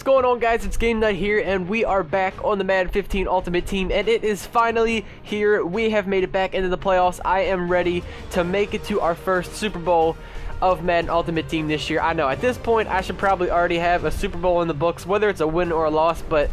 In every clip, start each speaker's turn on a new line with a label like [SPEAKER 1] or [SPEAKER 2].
[SPEAKER 1] going on, guys? It's game night here, and we are back on the Madden 15 Ultimate Team, and it is finally here. We have made it back into the playoffs. I am ready to make it to our first Super Bowl of Madden Ultimate Team this year. I know at this point I should probably already have a Super Bowl in the books, whether it's a win or a loss, but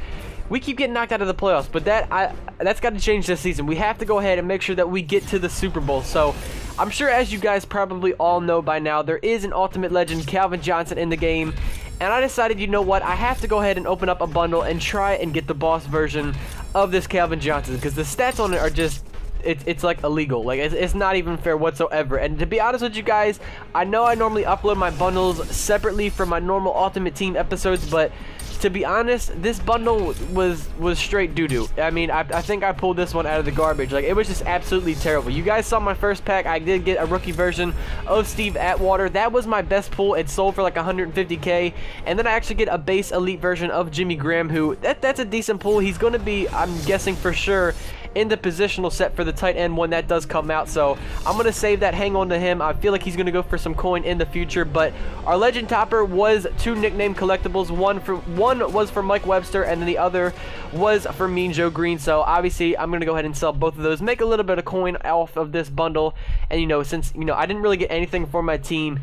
[SPEAKER 1] we keep getting knocked out of the playoffs. But that's got to change this season. We have to go ahead and make sure that we get to the Super Bowl. So I'm sure, as you guys probably all know by now, there is an Ultimate Legend, Calvin Johnson, in the game. And I decided, you know what, I have to go ahead and open up a bundle and try and get the boss version of this Calvin Johnson, because the stats on it are just, it's like illegal. Like, it's not even fair whatsoever. And to be honest with you guys, I know I normally upload my bundles separately from my normal Ultimate Team episodes, but to be honest, this bundle was straight doo-doo. I mean, I think I pulled this one out of the garbage. Like, it was just absolutely terrible. You guys saw my first pack. I did get a rookie version of Steve Atwater. That was my best pull. It sold for like 150K. And then I actually get a base elite version of Jimmy Graham, who, that's a decent pull. He's going to be, I'm guessing for sure, in the positional set for the tight end when that does come out. So I'm going to save that, hang on to him. I feel like he's going to go for some coin in the future. But our legend topper was 2 nickname collectibles. One was for Mike Webster, and then the other was for Mean Joe Green. So obviously I'm going to go ahead and sell both of those, make a little bit of coin off of this bundle. And you know, since I didn't really get anything for my team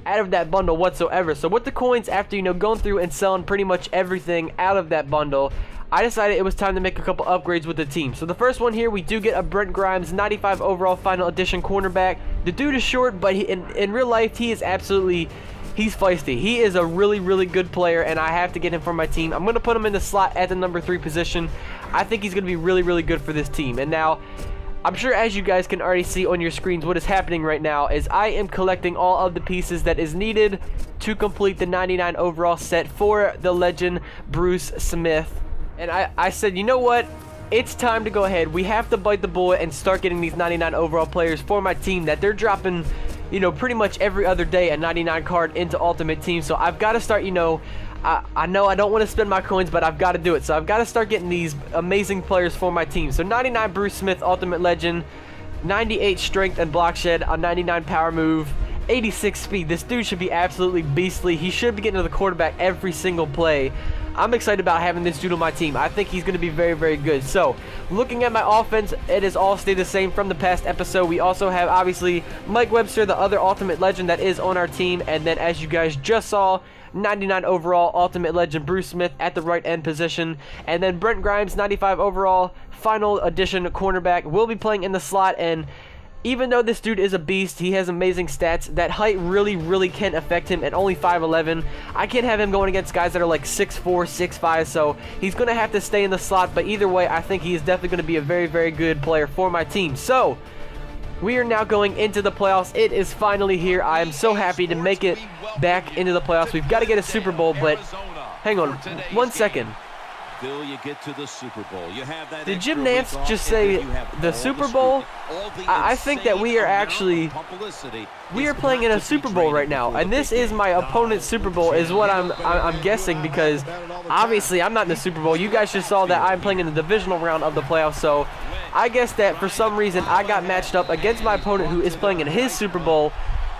[SPEAKER 1] out of that bundle whatsoever, so with the coins, after going through and selling pretty much everything out of that bundle, I decided it was time to make a couple upgrades with the team. So the first one here, we do get a Brent Grimes 95 overall final edition cornerback. The dude is short, but in real life he is absolutely, he's feisty. He is a really good player, and I have to get him for my team. I'm going to put him in the slot at the number 3 position. I think he's going to be really good for this team. And now, I'm sure as you guys can already see on your screens, what is happening right now is I am collecting all of the pieces that is needed to complete the 99 overall set for the legend Bruce Smith. And I said, you know what? It's time to go ahead. We have to bite the bullet and start getting these 99 overall players for my team that they're dropping, pretty much every other day a 99 card into Ultimate Team. So I've got to start, I know I don't want to spend my coins, but I've got to do it. So I've got to start getting these amazing players for my team. So 99 Bruce Smith Ultimate Legend, 98 strength and block shed, a 99 power move, 86 speed. This dude should be absolutely beastly. He should be getting to the quarterback every single play. I'm excited about having this dude on my team. I think he's going to be very good. So, looking at my offense, it has all stayed the same from the past episode. We also have, obviously, Mike Webster, the other Ultimate Legend that is on our team. And then, as you guys just saw, 99 overall Ultimate Legend Bruce Smith at the right end position. And then Brent Grimes, 95 overall final edition cornerback, will be playing in the slot. And even though this dude is a beast, he has amazing stats, that height really can affect him at only 5'11". I can't have him going against guys that are like 6'4", 6'5", so he's going to have to stay in the slot. But either way, I think he is definitely going to be a very good player for my team. So we are now going into the playoffs. It is finally here. I am so happy to make it back into the playoffs. We've got to get a Super Bowl, but hang on 1 second.
[SPEAKER 2] You get to the Super Bowl. You have that.
[SPEAKER 1] Did Jim Nance just say the Super Bowl? I think that we are playing in a Super Bowl right now, and this is my opponent's Super Bowl, is what I'm guessing, because obviously I'm not in the Super Bowl. You guys just saw that I'm playing in the divisional round of the playoffs, so I guess that for some reason I got matched up against my opponent who is playing in his Super Bowl.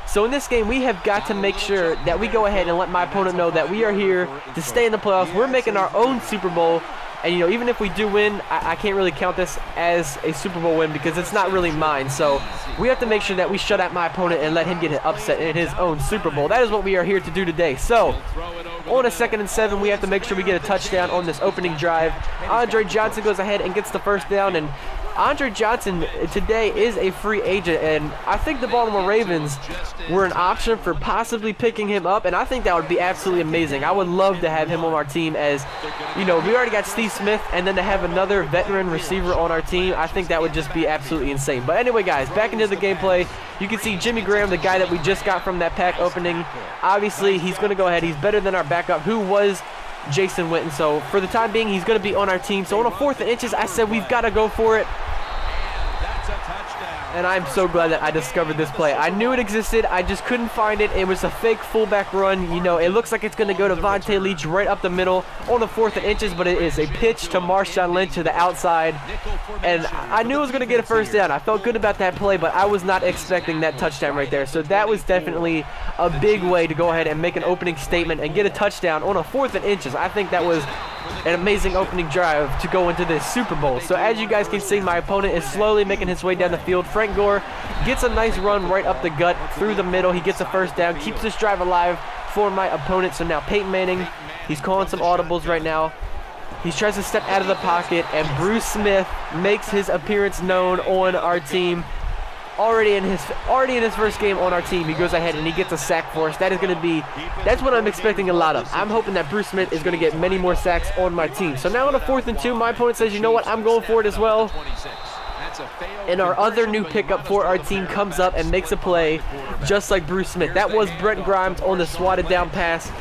[SPEAKER 1] So in this game, we have got to make sure that we go ahead and let my opponent know that we are here to stay in the playoffs. We're making our own Super Bowl. And, even if we do win, I can't really count this as a Super Bowl win because it's not really mine. So we have to make sure that we shut out my opponent and let him get upset in his own Super Bowl. That is what we are here to do today. So on a 2nd and 7, we have to make sure we get a touchdown on this opening drive. Andre Johnson goes ahead and gets the first down, and Andre Johnson today is a free agent, and I think the Baltimore Ravens were an option for possibly picking him up, and I think that would be absolutely amazing. I would love to have him on our team, as we already got Steve Smith, and then to have another veteran receiver on our team, I think that would just be absolutely insane. But anyway, guys, back into the gameplay. You can see Jimmy Graham, the guy that we just got from that pack opening. Obviously, he's going to go ahead. He's better than our backup, who was Jason Witten. So for the time being, he's going to be on our team. So on a 4th and inches, I said we've got to go for it.
[SPEAKER 2] That's a touchdown.
[SPEAKER 1] And I'm so glad that I discovered this play. I knew it existed. I just couldn't find it. It was a fake fullback run. You know, it looks like it's going to go to Vontae Leach right up the middle on the 4th and inches, but it is a pitch to Marshawn Lynch to the outside. And I knew I was going to get a first down. I felt good about that play, but I was not expecting that touchdown right there. So that was definitely a big way to go ahead and make an opening statement and get a touchdown on a 4th and inches. I think that was an amazing opening drive to go into this Super Bowl. So as you guys can see, my opponent is slowly making his way down the field. Frank Gore gets a nice run right up the gut through the middle. He gets a first down, keeps this drive alive for my opponent. So now Peyton Manning, he's calling some audibles right now. He tries to step out of the pocket, and Bruce Smith makes his appearance known on our team. Already in his first game on our team, he goes ahead and he gets a sack for us. That's what I'm expecting a lot of. I'm hoping that Bruce Smith is going to get many more sacks on my team. So now on a 4th and 2, my opponent says, you know what, I'm going for it as well. And our other new pickup for our team comes up and makes a play just like Bruce Smith. That was Brent Grimes on the swatted down pass.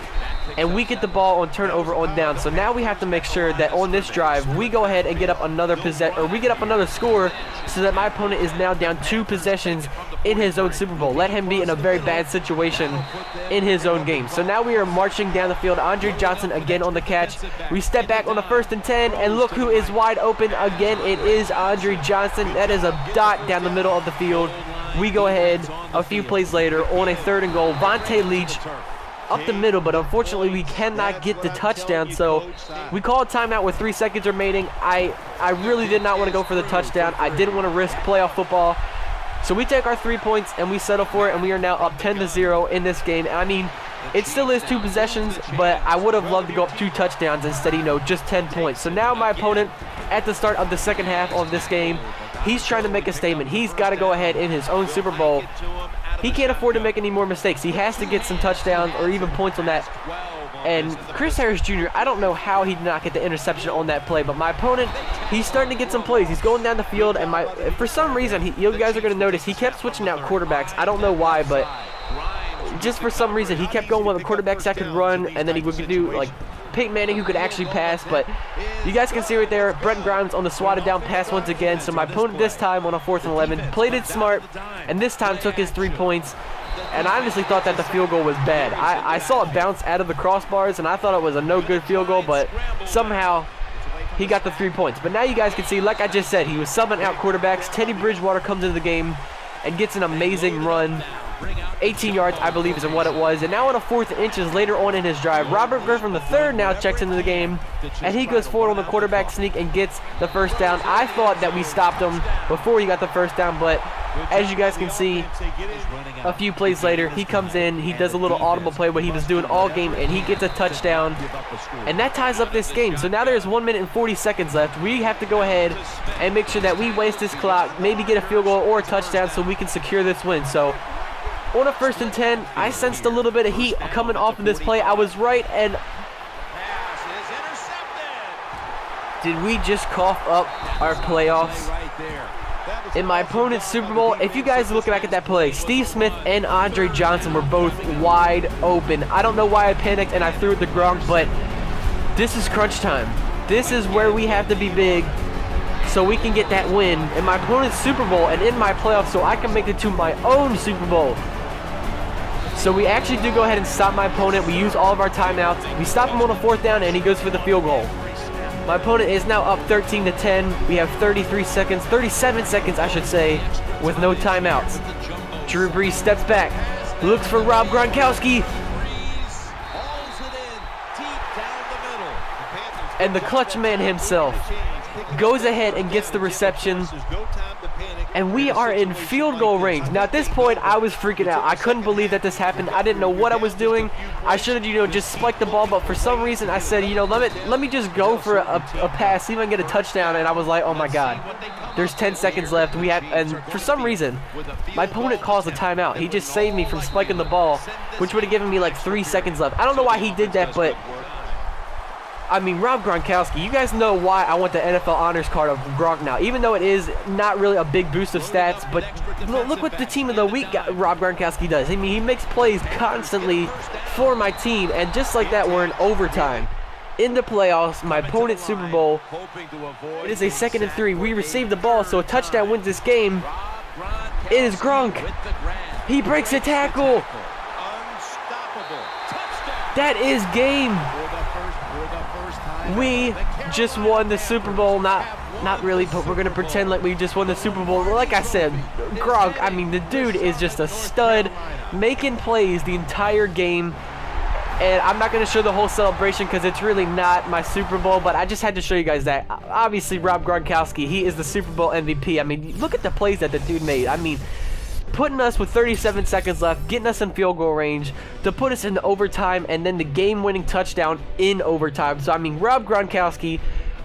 [SPEAKER 1] And we get the ball on turnover on down. So now we have to make sure that on this drive we go ahead and get up another score, so that my opponent is now down 2 possessions in his own Super Bowl. Let him be in a very bad situation in his own game. So now we are marching down the field. Andre Johnson again on the catch. We step back on the 1st and 10, and look who is wide open again. It is Andre Johnson. That is a dot down the middle of the field. We go ahead a few plays later on a 3rd and goal. Vontae Leach up the middle, but unfortunately we cannot get the touchdown, so we call a timeout with 3 seconds remaining. I really did not want to go for the touchdown. I didn't want to risk playoff football, so we take our 3 points and we settle for it, and we are now up 10-0 in this game. I mean, it still is 2 possessions, but I would have loved to go up 2 touchdowns instead, you know, just 10 points. So now my opponent, at the start of the second half of this game, he's trying to make a statement. He's got to go ahead in his own Super Bowl. He can't afford to make any more mistakes. He has to get some touchdowns or even points on that. And Chris Harris Jr., I don't know how he did not get the interception on that play, but my opponent, he's starting to get some plays. He's going down the field, and for some reason, you guys are going to notice, he kept switching out quarterbacks. I don't know why, but just for some reason, he kept going with the quarterbacks that could run, and then he would do, like, Peyton Manning, who could actually pass. But you guys can see right there, Brent Grimes on the swatted down pass once again. So my opponent this time on a 4th and 11 played it smart, and this time took his 3 points. And I honestly thought that the field goal was bad. I saw it bounce out of the crossbars, and I thought it was a no-good field goal, but somehow he got the 3 points. But now you guys can see, like I just said, he was subbing out quarterbacks. Teddy Bridgewater comes into the game and gets an amazing run. 18 yards, I believe, is what it was. And now on a 4th and inches later on in his drive, Robert Griffin III now checks into the game, and he goes forward on the quarterback sneak and gets the first down. I thought that we stopped him before he got the first down, but as you guys can see, a few plays later, he comes in, he does a little audible play what he was doing all game, and he gets a touchdown, and that ties up this game. So now there's 1 minute and 40 seconds left. We have to go ahead and make sure that we waste this clock, maybe get a field goal or a touchdown so we can secure this win. So on a 1st and 10, I sensed a little bit of heat coming off of this play. I was right, and did we just cough up our playoffs in my opponent's Super Bowl? If you guys look back at that play, Steve Smith and Andre Johnson were both wide open. I don't know why I panicked and I threw it to Gronk, but this is crunch time. This is where we have to be big so we can get that win in my opponent's Super Bowl and in my playoffs, so I can make it to my own Super Bowl. So we actually do go ahead and stop my opponent. We use all of our timeouts. We stop him on a 4th down, and he goes for the field goal. My opponent is now up 13-10. We have 37 seconds, I should say, with no timeouts. Drew Brees steps back, looks for Rob Gronkowski, and the clutch man himself goes ahead and gets the reception, and we are in field goal range. Now at this point, I was freaking out. I couldn't believe that this happened. I didn't know what I was doing. I should have, just spiked the ball, but for some reason I said, let me just go for a pass, see if I can get a touchdown, and I was like, oh my God. There's 10 seconds left. And for some reason, my opponent calls a timeout. He just saved me from spiking the ball, which would have given me like 3 seconds left. I don't know why he did that, but I mean, Rob Gronkowski, you guys know why I want the NFL honors card of Gronk now, even though it is not really a big boost of stats, but look what the team of the week Rob Gronkowski does. I mean, he makes plays constantly for my team, and just like that, we're in overtime. In the playoffs, my opponent's Super Bowl, it is a 2nd and 3. We receive the ball, so a touchdown wins this game. It is Gronk. He breaks a tackle. That is game. We just won the Super Bowl. Not really, but we're going to pretend like we just won the Super Bowl. Like I said, Gronk, I mean, the dude is just a stud, making plays the entire game. And I'm not going to show the whole celebration because it's really not my Super Bowl, but I just had to show you guys that. Obviously, Rob Gronkowski, he is the Super Bowl MVP. I mean, look at the plays that the dude made. I mean, putting us with 37 seconds left, getting us in field goal range, to put us in overtime, and then the game-winning touchdown in overtime. So, I mean, Rob Gronkowski,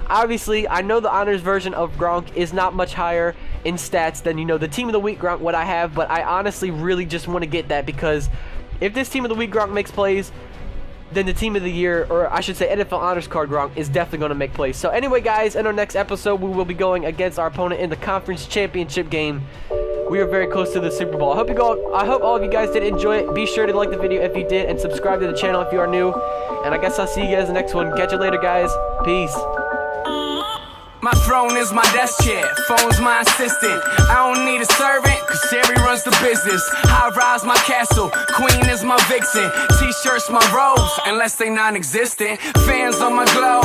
[SPEAKER 1] obviously, I know the honors version of Gronk is not much higher in stats than, you know, the Team of the Week Gronk what I have, but I honestly really just want to get that because if this Team of the Week Gronk makes plays, then the Team of the Year, or I should say NFL Honors Card Gronk, is definitely going to make plays. So anyway, guys, in our next episode, we will be going against our opponent in the conference championship game. We are very close to the Super Bowl. I hope all of you guys did enjoy it. Be sure to like the video if you did, and subscribe to the channel if you are new. And I guess I'll see you guys in the next one. Catch you later, guys. Peace.
[SPEAKER 3] My throne is my desk chair, phone's my assistant. I don't need a servant, cause Sherry runs the business. I rise my castle, queen is my vixen. T-shirts my robes, unless they non-existent. Fans on my glow,